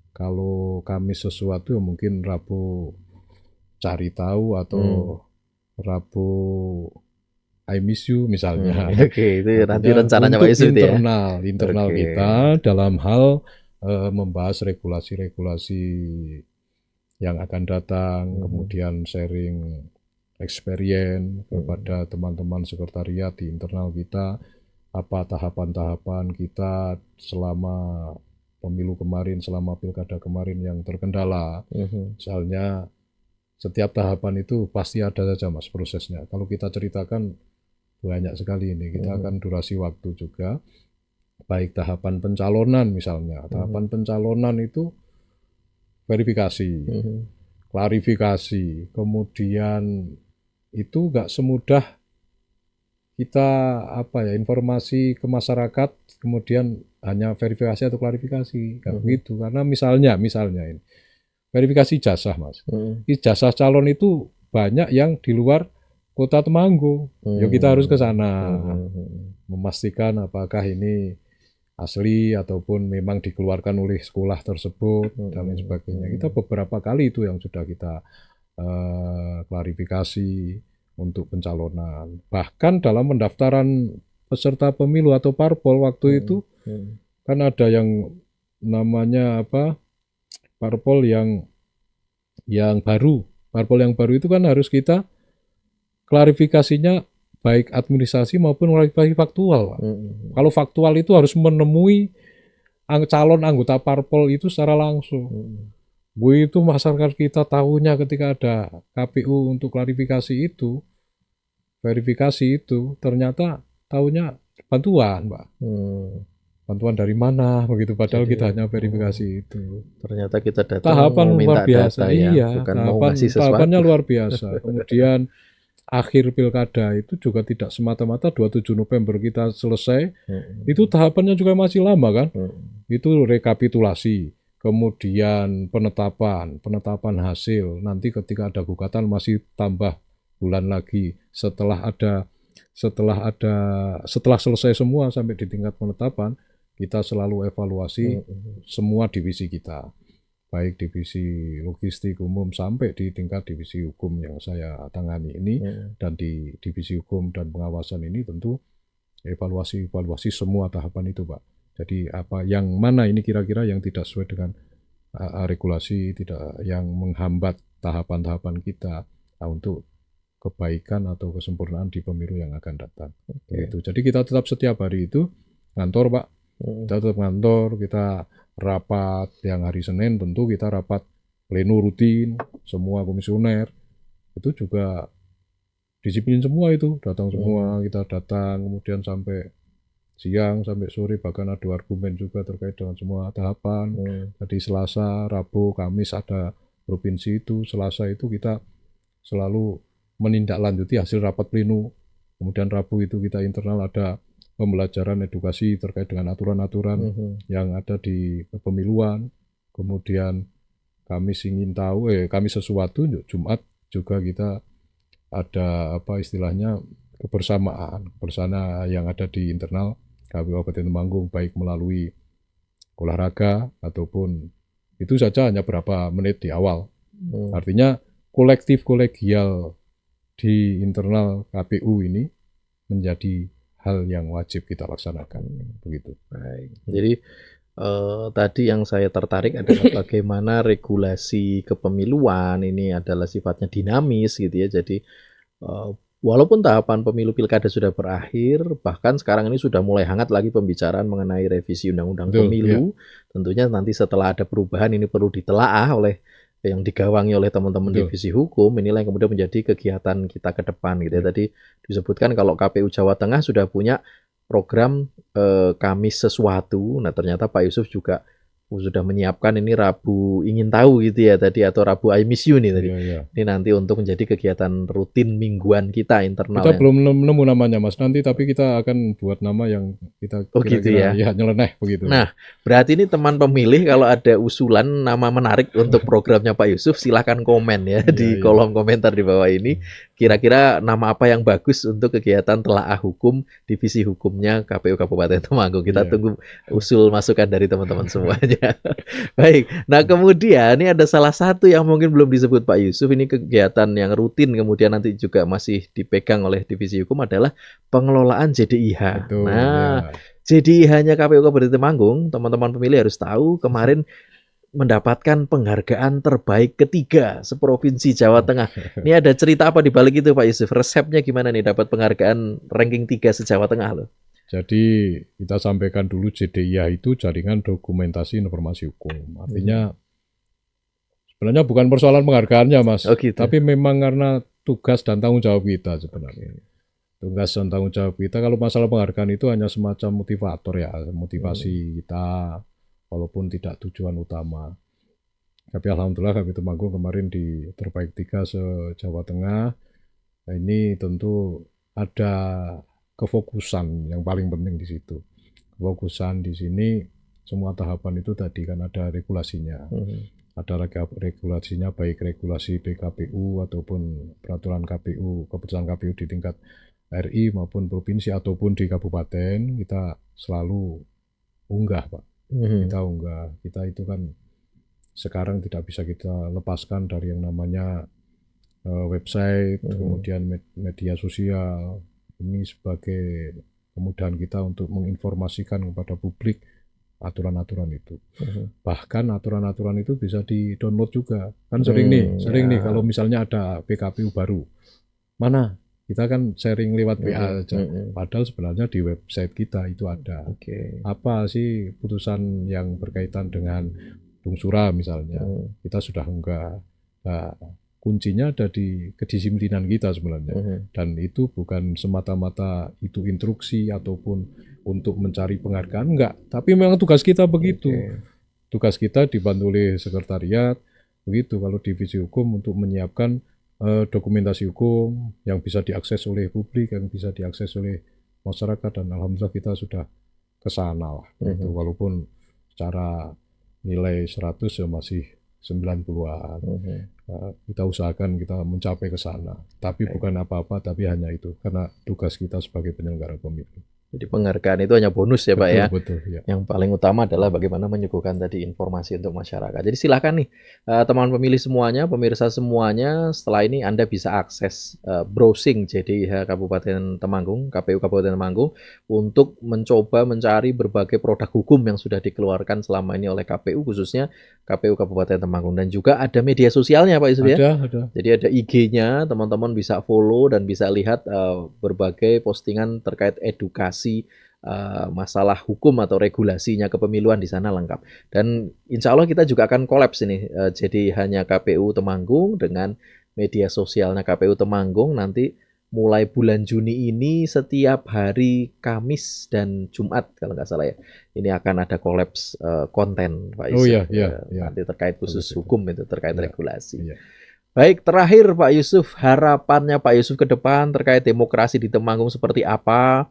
kalau Kamis Sesuatu ya mungkin Rabu Cari Tahu atau Rabu I Miss You misalnya. Oke, itu nanti rencananya Pak Yusuf ya. Internal Oke. kita dalam hal membahas regulasi-regulasi yang akan datang, kemudian sharing experience kepada teman-teman sekretariat di internal kita, apa tahapan-tahapan kita selama pemilu kemarin, selama pilkada kemarin yang terkendala. Misalnya setiap tahapan itu pasti ada saja Mas prosesnya. Kalau kita ceritakan banyak sekali ini, kita akan durasi waktu juga. Baik tahapan pencalonan misalnya, tahapan pencalonan itu verifikasi, klarifikasi, kemudian itu nggak semudah kita informasi ke masyarakat kemudian hanya verifikasi atau klarifikasi, nggak begitu. Karena misalnya ini verifikasi ijazah Mas, ijazah calon itu banyak yang di luar Kota Temanggung. Ya kita harus ke sana memastikan apakah ini asli ataupun memang dikeluarkan oleh sekolah tersebut dan lain sebagainya. Kita beberapa kali itu yang sudah kita klarifikasi untuk pencalonan. Bahkan dalam pendaftaran peserta pemilu atau parpol waktu itu kan ada yang namanya parpol yang baru. Parpol yang baru itu kan harus kita klarifikasinya baik administrasi maupun klarifikasi faktual. Kalau faktual itu harus menemui calon anggota parpol itu secara langsung. Bu itu masyarakat kita tahunya ketika ada KPU untuk klarifikasi itu, verifikasi itu, ternyata tahunya bantuan, Pak. Bantuan dari mana begitu, padahal Jadi, kita hanya verifikasi itu. ternyata kita datang Tahapan mau minta luar biasa, data ya, iya, bukan mau ngasih tahapannya sesuatu. luar biasa. Kemudian akhir pilkada itu juga tidak semata-mata 27 November kita selesai, itu tahapannya juga masih lama kan. Itu rekapitulasi, kemudian penetapan hasil, nanti ketika ada gugatan masih tambah bulan lagi setelah selesai semua sampai di tingkat penetapan, kita selalu evaluasi semua divisi kita, baik divisi logistik umum sampai di tingkat divisi hukum yang saya tangani ini, dan di divisi hukum dan pengawasan ini tentu evaluasi semua tahapan itu, Pak. Jadi apa yang mana ini kira-kira yang tidak sesuai dengan regulasi, tidak yang menghambat tahapan-tahapan kita untuk kebaikan atau kesempurnaan di pemilu yang akan datang. Gitu. Jadi kita tetap setiap hari itu ngantor, Pak. Kita tetap ngantor, kita rapat yang hari Senin tentu kita rapat pleno rutin, semua komisioner itu juga disiplin semua itu, datang semua, kita datang, kemudian sampai siang, sampai sore, bahkan adu argumen juga terkait dengan semua tahapan. Jadi Selasa, Rabu, Kamis ada provinsi itu, Selasa itu kita selalu menindaklanjuti hasil rapat pleno. Kemudian Rabu itu kita internal ada pembelajaran edukasi terkait dengan aturan-aturan yang ada di kepemiluan. Kemudian Kamis ingin tahu, Kamis sesuatu, Jumat juga kita ada apa istilahnya kebersamaan bersama yang ada di internal KPU Kabupaten Temanggung, baik melalui olahraga ataupun itu saja hanya berapa menit di awal. Artinya kolektif kolegial di internal KPU ini menjadi hal yang wajib kita laksanakan, begitu. Baik. Jadi tadi yang saya tertarik adalah bagaimana regulasi kepemiluan ini adalah sifatnya dinamis gitu ya. Jadi walaupun tahapan pemilu pilkada sudah berakhir, bahkan sekarang ini sudah mulai hangat lagi pembicaraan mengenai revisi undang-undang pemilu. Tentunya nanti setelah ada perubahan ini perlu ditelaah oleh yang digawangi oleh teman-teman divisi hukum, inilah yang kemudian menjadi kegiatan kita ke depan gitu ya. Tadi disebutkan kalau KPU Jawa Tengah sudah punya program Kamis sesuatu. Nah, ternyata Pak Yusuf juga sudah menyiapkan ini Rabu ingin tahu gitu ya tadi, atau Rabu I miss you nih tadi. Ini nanti untuk menjadi kegiatan rutin mingguan kita internal. Kita belum nemu namanya, Mas. Nanti tapi kita akan buat nama yang kita kira-kira ya nyeleneh begitu. Nah, berarti ini teman pemilih kalau ada usulan nama menarik untuk programnya Pak Yusuf, silahkan komen ya di kolom komentar di bawah ini. Kira-kira nama apa yang bagus untuk kegiatan telaah hukum divisi hukumnya KPU Kabupaten Temanggung. Kita tunggu usul masukan dari teman-teman semuanya. Baik, nah kemudian ini ada salah satu yang mungkin belum disebut Pak Yusuf, ini kegiatan yang rutin kemudian nanti juga masih dipegang oleh divisi hukum adalah pengelolaan JDIH. Betul, JDIH-nya KPU Kabupaten Temanggung, teman-teman pemilih harus tahu kemarin mendapatkan penghargaan terbaik ketiga seprovinsi Jawa Tengah. Ini ada cerita apa di balik itu Pak Yusuf? Resepnya gimana nih dapat penghargaan ranking 3 se-Jawa Tengah loh? Jadi kita sampaikan dulu JDIH itu Jaringan Dokumentasi Informasi Hukum. Artinya sebenarnya bukan persoalan penghargaannya, Mas. Tapi memang karena tugas dan tanggung jawab kita sebenarnya. Tugas dan tanggung jawab kita, kalau masalah penghargaan itu hanya semacam motivator ya, motivasi kita, walaupun tidak tujuan utama. Tapi alhamdulillah KPU Temanggung kemarin di terbaik 3 se-Jawa Tengah. Nah, ini tentu ada kefokusan yang paling penting di situ. Kefokusan di sini semua tahapan itu tadi kan ada regulasinya. Ada regulasinya, baik regulasi PKPU ataupun peraturan KPU, keputusan KPU di tingkat RI maupun provinsi ataupun di kabupaten, kita selalu unggah, Pak. Kita unggah. Kita itu kan sekarang tidak bisa kita lepaskan dari yang namanya website, kemudian media sosial. Ini sebagai kemudahan kita untuk menginformasikan kepada publik aturan-aturan itu. Bahkan aturan-aturan itu bisa di-download juga. Kan sering nih kalau misalnya ada PKPU baru. Mana Kita kan sharing lewat WA aja. Padahal sebenarnya di website kita itu ada. Apa sih putusan yang berkaitan dengan Lungsura misalnya. Kita sudah enggak. Nah, kuncinya ada di kedisiplinan kita sebenarnya. Dan itu bukan semata-mata itu instruksi ataupun untuk mencari penghargaan, enggak. Tapi memang tugas kita begitu. Tugas kita dibantu oleh sekretariat, begitu kalau divisi hukum untuk menyiapkan dokumentasi hukum yang bisa diakses oleh publik, yang bisa diakses oleh masyarakat, dan alhamdulillah kita sudah ke sana lah. Gitu. Walaupun secara nilai 100 ya masih 90-an. Kita usahakan kita mencapai ke sana. Tapi bukan apa-apa, tapi hanya itu. Karena tugas kita sebagai penyelenggara pemilu. Jadi penghargaan itu hanya bonus ya Pak ya. Betul, ya. Yang paling utama adalah bagaimana menyuguhkan tadi informasi untuk masyarakat. Jadi silakan nih teman pemilih semuanya, pemirsa semuanya, setelah ini Anda bisa akses browsing JDIH Kabupaten Temanggung, KPU Kabupaten Temanggung, untuk mencoba mencari berbagai produk hukum yang sudah dikeluarkan selama ini oleh KPU, khususnya KPU Kabupaten Temanggung. Dan juga ada media sosialnya Pak Yusuf ya. Ada. Jadi ada IG-nya, teman-teman bisa follow dan bisa lihat berbagai postingan terkait edukasi masalah hukum atau regulasinya kepemiluan di sana lengkap. Dan insya Allah kita juga akan kolaps ini. Jadi hanya KPU Temanggung dengan media sosialnya KPU Temanggung nanti mulai bulan Juni ini setiap hari Kamis dan Jumat kalau nggak salah ya. Ini akan ada kolaps konten Pak Yusuf. Nanti terkait khusus hukum itu terkait regulasi. Baik, terakhir Pak Yusuf, harapannya Pak Yusuf ke depan terkait demokrasi di Temanggung seperti apa?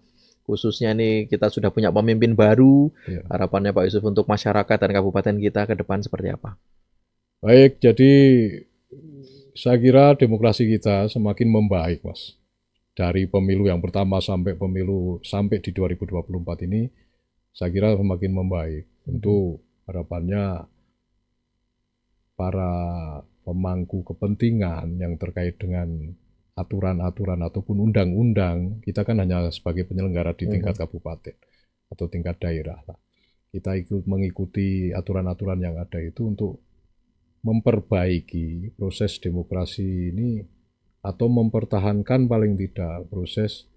Khususnya nih kita sudah punya pemimpin baru, harapannya Pak Yusuf untuk masyarakat dan kabupaten kita ke depan seperti apa? Baik, jadi saya kira demokrasi kita semakin membaik, Mas. Dari pemilu yang pertama sampai di 2024 ini, saya kira semakin membaik. Tentu harapannya para pemangku kepentingan yang terkait dengan aturan-aturan ataupun undang-undang, kita kan hanya sebagai penyelenggara di tingkat kabupaten atau tingkat daerah lah. Kita mengikuti aturan-aturan yang ada itu untuk memperbaiki proses demokrasi ini atau mempertahankan paling tidak proses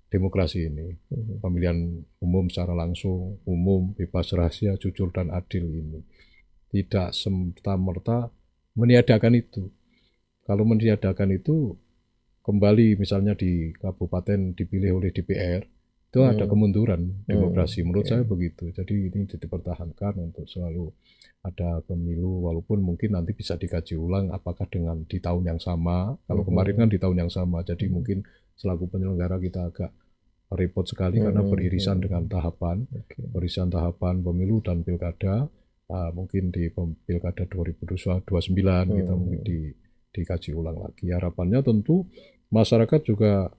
demokrasi ini. Pemilihan umum secara langsung, umum, bebas rahasia, jujur dan adil ini. Tidak serta-merta meniadakan itu. Kalau meniadakan itu, kembali misalnya di kabupaten dipilih oleh DPR, itu ada kemunduran demokrasi. Menurut saya begitu. Jadi ini dipertahankan untuk selalu ada pemilu, walaupun mungkin nanti bisa dikaji ulang apakah dengan di tahun yang sama. Kalau kemarin kan di tahun yang sama, jadi mungkin selaku penyelenggara kita agak repot sekali karena beririsan dengan tahapan, beririsan tahapan pemilu dan pilkada. Mungkin di pilkada 2029 kita mungkin dikaji ulang lagi. Harapannya tentu masyarakat juga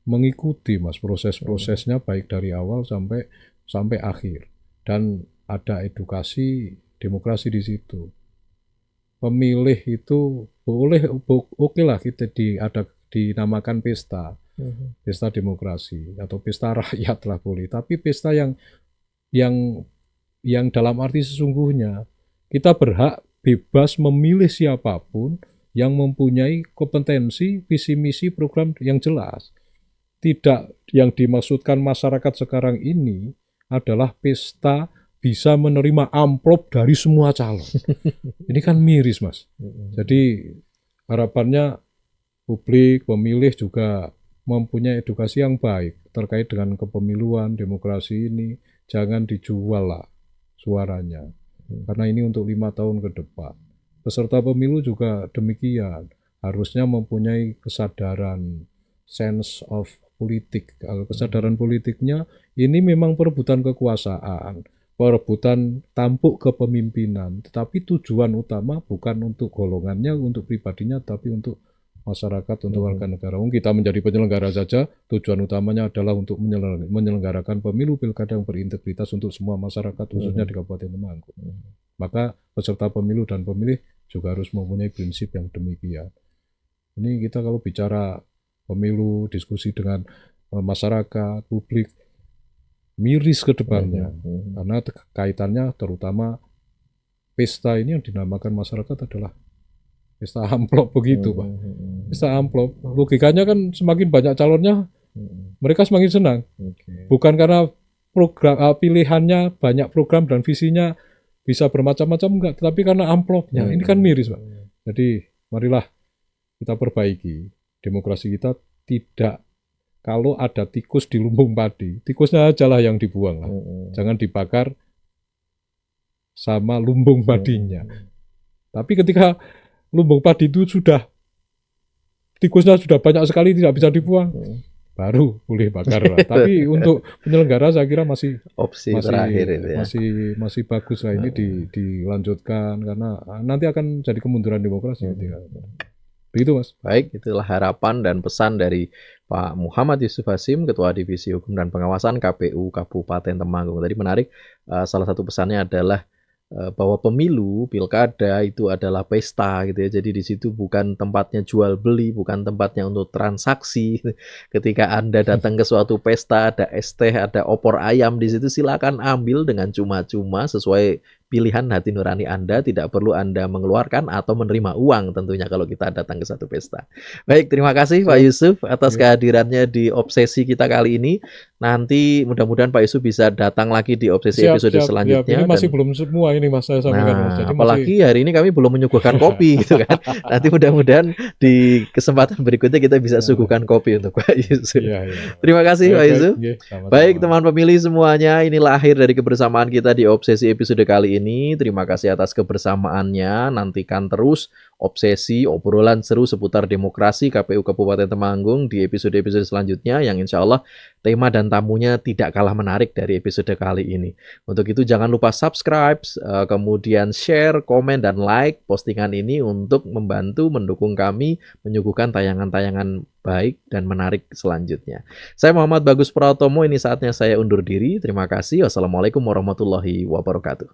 mengikuti Mas proses-prosesnya baik dari awal sampai akhir, dan ada edukasi demokrasi di situ. Pemilih itu oke lah kita dinamakan pesta demokrasi atau pesta rakyat lah boleh, tapi pesta yang dalam arti sesungguhnya kita berhak bebas memilih siapapun yang mempunyai kompetensi, visi misi, program yang jelas. Tidak yang dimaksudkan masyarakat sekarang ini adalah pesta bisa menerima amplop dari semua calon. Ini kan miris, Mas. Jadi harapannya publik, pemilih juga mempunyai edukasi yang baik terkait dengan kepemiluan, demokrasi ini. Jangan dijual lah suaranya. Karena ini untuk 5 tahun ke depan. Peserta pemilu juga demikian, harusnya mempunyai kesadaran, sense of politik. Kesadaran politiknya ini memang perebutan kekuasaan, perebutan tampuk kepemimpinan, tetapi tujuan utama bukan untuk golongannya, untuk pribadinya, tapi untuk masyarakat, untuk warga negara. Kita menjadi penyelenggara saja, tujuan utamanya adalah untuk menyelenggarakan pemilu pilkada yang berintegritas untuk semua masyarakat, khususnya di Kabupaten Temanggung. Maka peserta pemilu dan pemilih juga harus mempunyai prinsip yang demikian. Ini kita kalau bicara pemilu, diskusi dengan masyarakat, publik, miris ke depannya. Karena kaitannya terutama pesta ini yang dinamakan masyarakat adalah pesta amplop begitu, Pak. pesta amplop. Logikanya kan semakin banyak calonnya, mereka semakin senang. Bukan karena program pilihannya banyak program dan visinya bisa bermacam-macam, enggak, tetapi karena amplopnya. Ini kan miris, Pak. Jadi marilah kita perbaiki demokrasi kita. Tidak, kalau ada tikus di lumbung padi, tikusnya aja lah yang dibuang lah. Jangan dibakar sama lumbung padinya. Tapi ketika lumbung padi itu tikusnya sudah banyak sekali, tidak bisa dibuang, baru boleh bakar. Tapi untuk penyelenggara saya kira masih terakhir itu ya. masih bagus lah ini dilanjutkan, karena nanti akan jadi kemunduran demokrasi. Begitu, Mas. Baik, itulah harapan dan pesan dari Pak Muhammad Yusuf Hasyim, Ketua Divisi Hukum dan Pengawasan KPU Kabupaten Temanggung. Tadi menarik, salah satu pesannya adalah bahwa pemilu, pilkada itu adalah pesta gitu ya. Jadi di situ bukan tempatnya jual beli, bukan tempatnya untuk transaksi. Ketika Anda datang ke suatu pesta, ada es teh, ada opor ayam di situ, silakan ambil dengan cuma-cuma sesuai pilihan hati nurani Anda, tidak perlu Anda mengeluarkan atau menerima uang tentunya kalau kita datang ke satu pesta. Baik, terima kasih Pak Yusuf atas kehadirannya di obsesi kita kali ini. Nanti mudah-mudahan Pak Yusuf bisa datang lagi di obsesi episode selanjutnya. Ini masih belum semua ini, Mas, saya sampaikan, Mas. Jadi apalagi hari ini kami belum menyuguhkan kopi gitu kan. Nanti mudah-mudahan di kesempatan berikutnya kita bisa suguhkan kopi untuk Pak Yusuf. Terima kasih Pak Yusuf. Baik teman pemilih semuanya, inilah akhir dari kebersamaan kita di obsesi episode kali ini. Terima kasih atas kebersamaannya. Nantikan terus obsesi, obrolan seru seputar demokrasi KPU Kabupaten Temanggung di episode-episode selanjutnya yang insya Allah tema dan tamunya tidak kalah menarik dari episode kali ini. Untuk itu jangan lupa subscribe, kemudian share, komen, dan like postingan ini untuk membantu mendukung kami menyuguhkan tayangan-tayangan baik dan menarik selanjutnya. Saya Muhammad Bagus Pratomo, ini saatnya saya undur diri. Terima kasih. Wassalamualaikum warahmatullahi wabarakatuh.